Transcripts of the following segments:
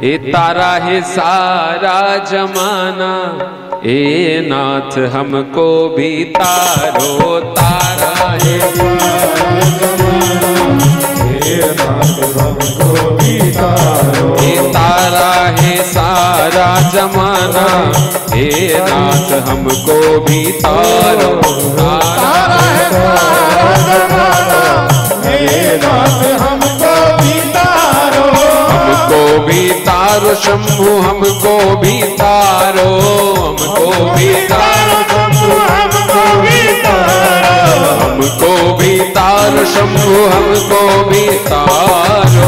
ए तारा है सारा जमाना, ए नाथ हमको भी तारो। तारा है सारा जमाना, ए नाथ हमको भी तारो। ए तारा है सारा जमाना, ए नाथ हमको भी तारो। तारा है सारा जमाना, ए नाथ हमको भी तारो। हमको भी तारो शंभु, हमको भी तारो। हमको भी तारो शंभु, हमको भी तारो। हमको भी तारो शंभु, हमको भी तारो।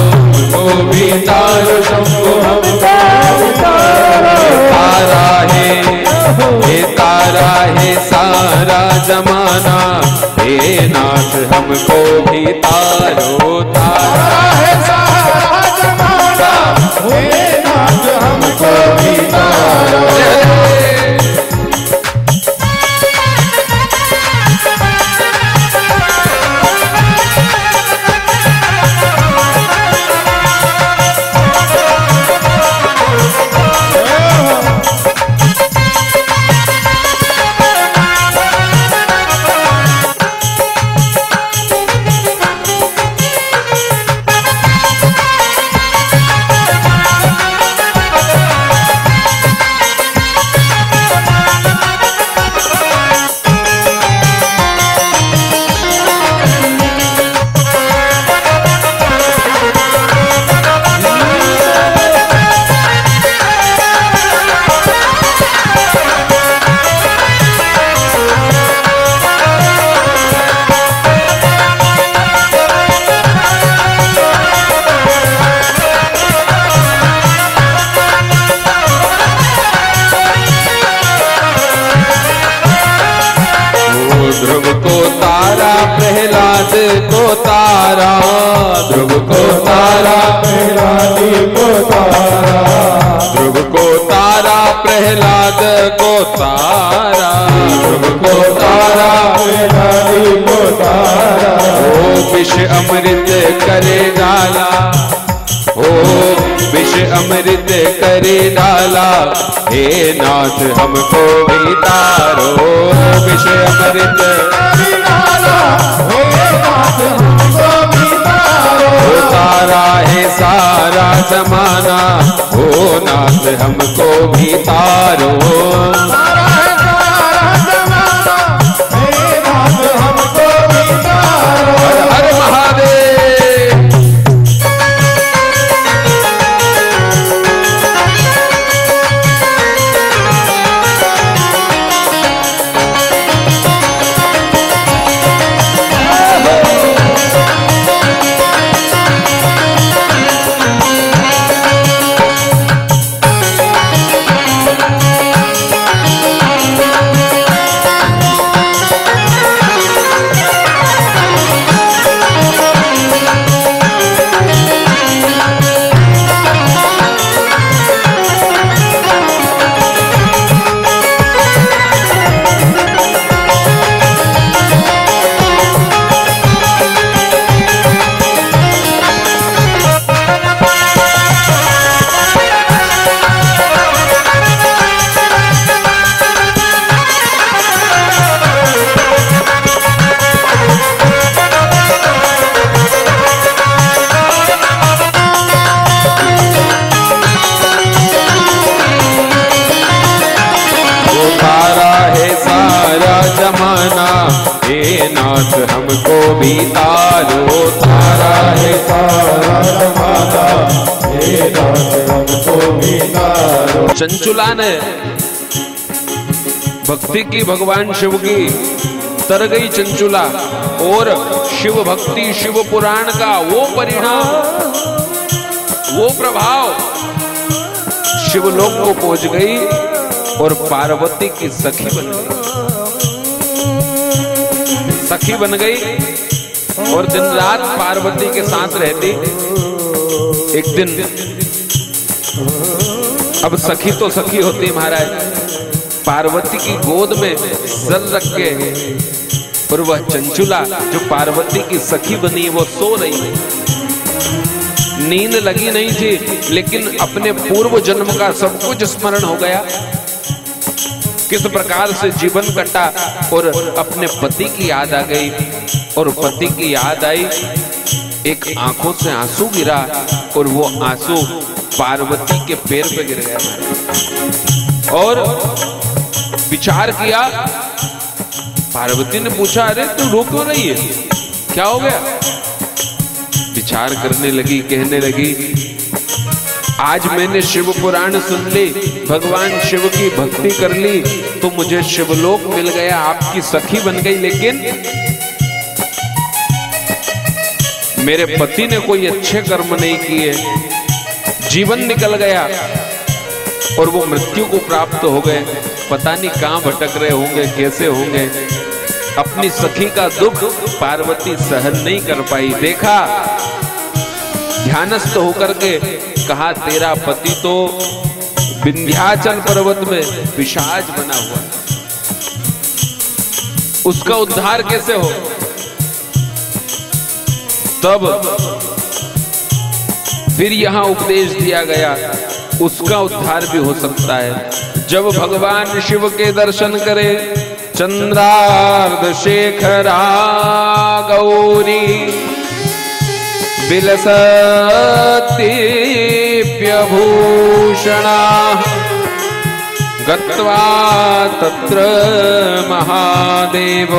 हमको भी तारो शंभु, हमको भी तारो। तारा है, ये तारा है सारा जमाना, हे नाथ हमको भी तारो। तारा है सारा जमाना, हे नाथ हमको भी तारो। ध्रुव को तारा प्रहलाद को तारा, ध्रुव को तारा प्रहलाद को तारा। ध्रुव को तारा प्रहलाद को तारा, ध्रुव को तारा प्रहलाद को तारा। ओ विष अमृत करे डाला, ओ विष अमृत करे डाला, हे नाथ हमको भी तारो। विष अमृत करे डाला, हे नाथ हमको भी तारो। तारा है सारा जमाना, ओ नाथ हमको भी तारो। तारा है सारा जमाना, हे नाथ हमको भी तारो। हर हर महादेव। जमाना, हे नाथ हमको भी तारो। तारा है सारा जमाना, हे नाथ हमको भी तारो। चंचुला ने भक्ति की भगवान शिव की, तर गई चंचुला, और शिव भक्ति शिव पुराण का वो परिणाम, वो प्रभाव शिवलोक को पहुंच गई और पार्वती की सखी बन गई। सखी बन गई और दिन रात पार्वती के साथ रहती। एक दिन, अब सखी तो सखी होती महाराज, पार्वती की गोद में सर रख के, और वह चंचुला जो पार्वती की सखी बनी वो सो रही। नींद लगी नहीं थी, लेकिन अपने पूर्व जन्म का सब कुछ स्मरण हो गया, किस प्रकार से जीवन कटा, और अपने पति की याद आ गई। और पति की याद आई, एक आंखों से आंसू गिरा और वो आंसू पार्वती के पैर पे गिर गया। और विचार किया, पार्वती ने पूछा, अरे तू रो क्यों रही है, क्या हो गया? विचार करने लगी, कहने लगी, आज मैंने शिव पुराण सुन ली, भगवान शिव की भक्ति कर ली, तो मुझे शिवलोक मिल गया, आपकी सखी बन गई, लेकिन मेरे पति ने कोई अच्छे कर्म नहीं किए, जीवन निकल गया और वो मृत्यु को प्राप्त हो गए। पता नहीं कहां भटक रहे होंगे, कैसे होंगे। अपनी सखी का दुख पार्वती सहन नहीं कर पाई। देखा, ध्यानस्थ होकर के कहा, तेरा पति तो विंध्याचल पर्वत में पिशाच बना हुआ, उसका उद्धार कैसे हो? तब फिर यहां उपदेश दिया गया, उसका उद्धार भी हो सकता है जब भगवान शिव के दर्शन करे। चंद्रार्ध शेखरा गौरी बिलसत्यभूषणा गत्वा तत्र महादेव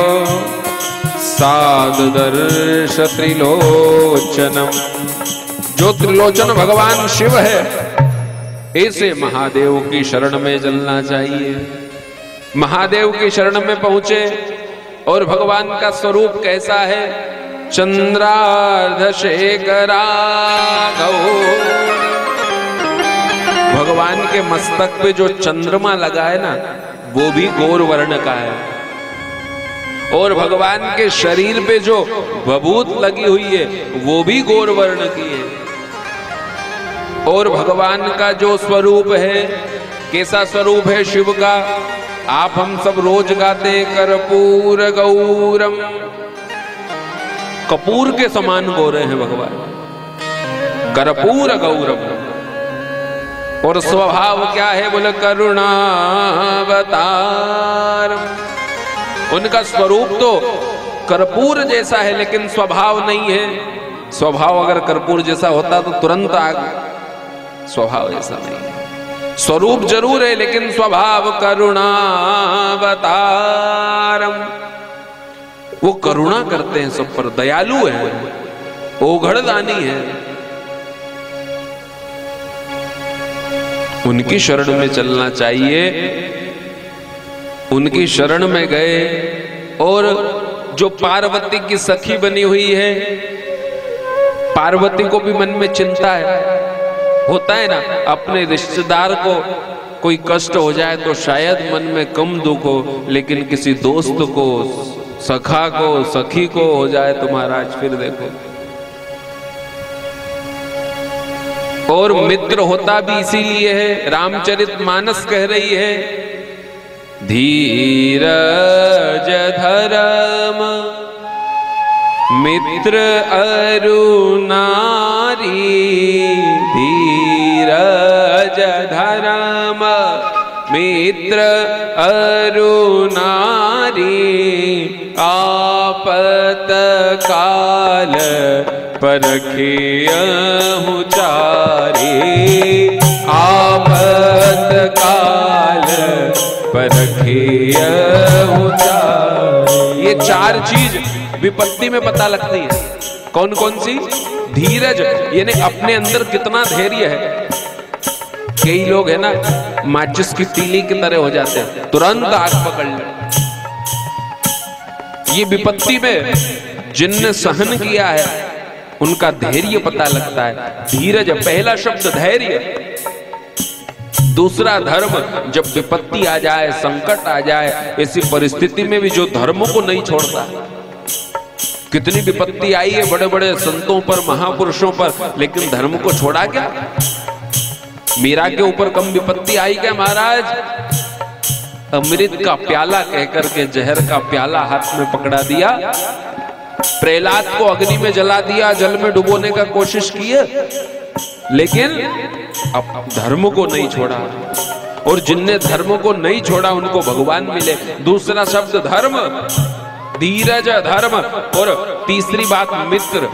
साददर्श त्रिलोचनम। जो त्रिलोचन भगवान शिव है, ऐसे महादेव की शरण में चलना चाहिए। महादेव की शरण में पहुंचे और भगवान का स्वरूप कैसा है? चंद्रार्ध शेखरा गौरी। भगवान के मस्तक पे जो चंद्रमा लगा है ना, वो भी गौर वर्ण का है। और भगवान के शरीर पे जो विभूत लगी हुई है, वो भी गौर वर्ण की है। और भगवान का जो स्वरूप है, कैसा स्वरूप है शिव का? आप हम सब रोज गाते, कर्पूर गौरम। कपूर के समान गौर हैं भगवान, कर्पूर गौरम। और स्वभाव क्या है? बोले करुणावतार। उनका स्वरूप तो कर्पूर जैसा है, लेकिन स्वभाव नहीं है। स्वभाव अगर कर्पूर जैसा होता तो तुरंत आग, स्वभाव ऐसा नहीं है। स्वरूप जरूर है, लेकिन स्वभाव करुणावतारम। वो करुणा करते हैं सब पर, दयालु है, ओघड़दानी है। उनकी शरण में चलना चाहिए। उनकी शरण में गए, और जो पार्वती की सखी बनी हुई है, पार्वती को भी मन में चिंता है, होता है ना, अपने रिश्तेदार को कोई कष्ट हो जाए तो शायद मन में कम दुख हो, लेकिन किसी दोस्त को, सखा को, सखी को हो जाए तो महाराज फिर देखो। और मित्र होता भी इसीलिए है। रामचरितमानस कह रही है, धीरज धर्म मित्र अरु नारी। धीरज धर्म मित्र अरु नारी। आपत काल परखियहु चारी। आपत काल परखियहु चारी। ये चार चीज विपत्ति में पता लगती है। कौन कौन सी? धीरज, यानी अपने अंदर कितना धैर्य है। कई लोग है ना, माचिस की तीली की तरह हो जाते हैं, तुरंत आग पकड़ ले। ये विपत्ति में जिनने सहन किया है, उनका धैर्य पता लगता है। धीरज, पहला शब्द धैर्य। दूसरा धर्म। जब विपत्ति आ जाए, संकट आ जाए, ऐसी परिस्थिति में भी जो धर्म को नहीं छोड़ता। कितनी विपत्ति आई है बड़े बड़े संतों पर, महापुरुषों पर, लेकिन धर्म को छोड़ा क्या? मीरा के ऊपर कम विपत्ति आई क्या महाराज? अमृत का प्याला कहकर के जहर का प्याला हाथ में पकड़ा दिया प्रहलाद को अग्नि में जला दिया, जल में डुबोने का कोशिश की है, लेकिन अब धर्म को नहीं छोड़ा। और जिनने धर्म को नहीं छोड़ा उनको भगवान मिले। दूसरा शब्द धर्म, धीरज, धर्म। और तीसरी बात मित्र।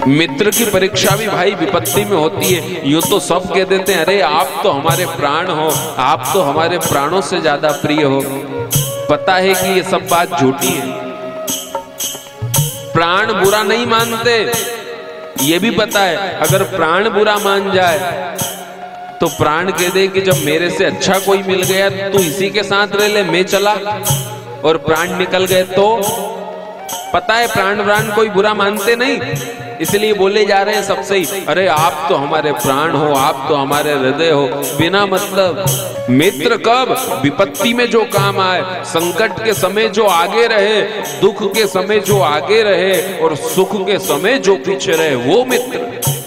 मित्र की परीक्षा भी भाई विपत्ति में होती है। यूं तो सब कह देते हैं अरे आप तो हमारे प्राण हो, आप तो हमारे प्राणों से ज्यादा प्रिय हो। पता है कि ये सब बात झूठी है। प्राण बुरा नहीं मानते, ये भी पता है। अगर प्राण बुरा मान जाए तो प्राण कह दे कि जब मेरे से अच्छा कोई मिल गया तो इसी के साथ रह ले, मैं चला, और प्राण निकल गए तो पता है प्राण कोई बुरा मानते नहीं। इसलिए बोले जा रहे हैं सबसे ही अरे आप तो हमारे प्राण हो, आप तो हमारे हृदय हो, बिना मतलब। मित्र कब? विपत्ति में जो काम आए, संकट के समय जो आगे रहे, दुख के समय जो आगे रहे, और सुख के समय जो पीछे रहे, वो मित्र।